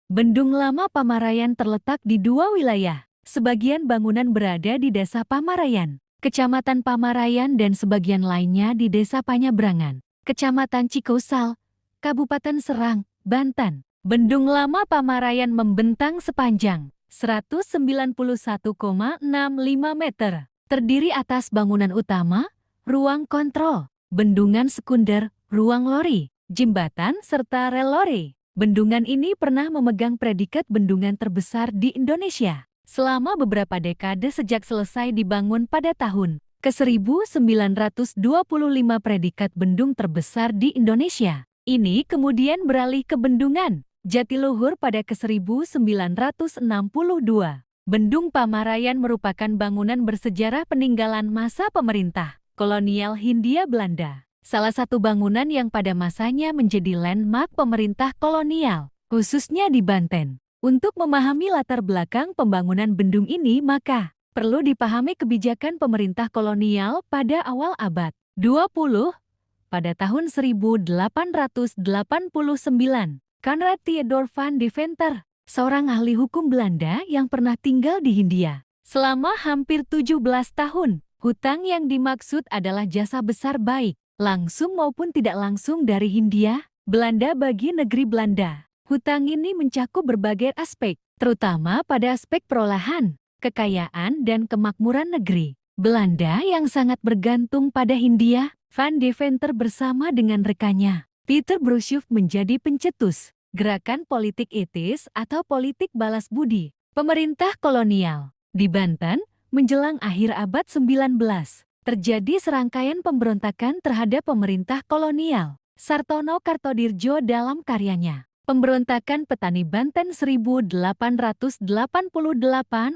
Bendung Lama Pamarayan terletak di dua wilayah. Sebagian bangunan berada di Desa Pamarayan, Kecamatan Pamarayan dan sebagian lainnya di Desa Panyabrangan, Kecamatan Cikosal, Kabupaten Serang, Banten. Bendung Lama Pamarayan membentang sepanjang 191,65 meter. Terdiri atas bangunan utama, ruang kontrol, bendungan sekunder, ruang lori, jembatan, serta rel lori. Bendungan ini pernah memegang predikat bendungan terbesar di Indonesia selama beberapa dekade sejak selesai dibangun pada tahun ke-1925. Predikat bendung terbesar di Indonesia ini kemudian beralih ke bendungan Jatiluhur pada ke-1962. Bendung Pamarayan merupakan bangunan bersejarah peninggalan masa pemerintah kolonial Hindia Belanda. Salah satu bangunan yang pada masanya menjadi landmark pemerintah kolonial, khususnya di Banten. Untuk memahami latar belakang pembangunan bendung ini, maka perlu dipahami kebijakan pemerintah kolonial pada awal abad 20. Pada tahun 1889, Konrad Theodor van Deventer, seorang ahli hukum Belanda yang pernah tinggal di Hindia selama hampir 17 tahun. Hutang yang dimaksud adalah jasa besar baik langsung maupun tidak langsung dari Hindia Belanda bagi negeri Belanda. Hutang ini mencakup berbagai aspek, terutama pada aspek perolahan, kekayaan, dan kemakmuran negeri Belanda yang sangat bergantung pada Hindia. Van Deventer bersama dengan rekannya, Peter Brushov, menjadi pencetus gerakan politik etis atau politik balas budi pemerintah kolonial. Di Banten, menjelang akhir abad 19, terjadi serangkaian pemberontakan terhadap pemerintah kolonial. Sartono Kartodirjo dalam karyanya Pemberontakan Petani Banten 1888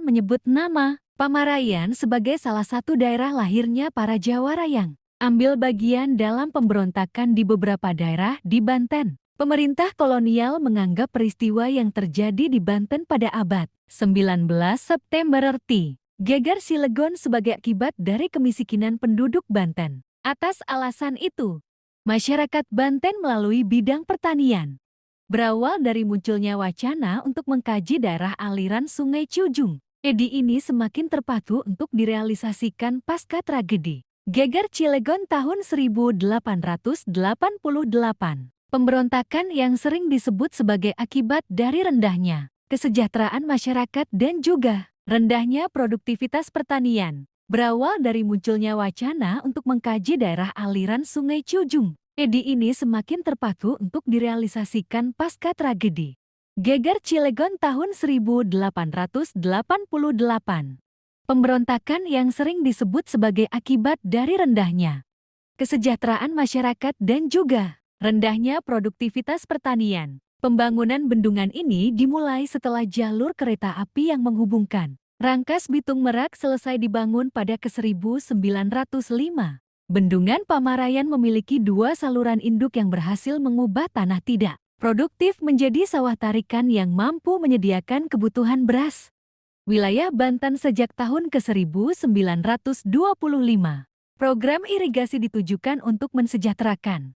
menyebut nama Pamarayan sebagai salah satu daerah lahirnya para Jawara yang ambil bagian dalam pemberontakan di beberapa daerah di Banten. Pemerintah kolonial menganggap peristiwa yang terjadi di Banten pada abad 19 September Geger Cilegon sebagai akibat dari kemiskinan penduduk Banten. Atas alasan itu, masyarakat Banten melalui bidang pertanian berawal dari munculnya wacana untuk mengkaji daerah aliran Sungai Ciujung. Ide ini semakin terpaku untuk direalisasikan pasca tragedi Geger Cilegon tahun 1888. Pemberontakan yang sering disebut sebagai akibat dari rendahnya kesejahteraan masyarakat dan juga rendahnya produktivitas pertanian, berawal dari munculnya wacana untuk mengkaji daerah aliran Sungai Ciujung. Ide ini semakin terpaku untuk direalisasikan pasca tragedi Geger Cilegon tahun 1888. Pemberontakan yang sering disebut sebagai akibat dari rendahnya kesejahteraan masyarakat dan juga rendahnya produktivitas pertanian. Pembangunan bendungan ini dimulai setelah jalur kereta api yang menghubungkan Rangkas Bitung Merak selesai dibangun pada ke-1905. Bendungan Pamarayan memiliki dua saluran induk yang berhasil mengubah tanah tidak produktif menjadi sawah tarikan yang mampu menyediakan kebutuhan beras wilayah Banten sejak tahun ke-1925. Program irigasi ditujukan untuk mensejahterakan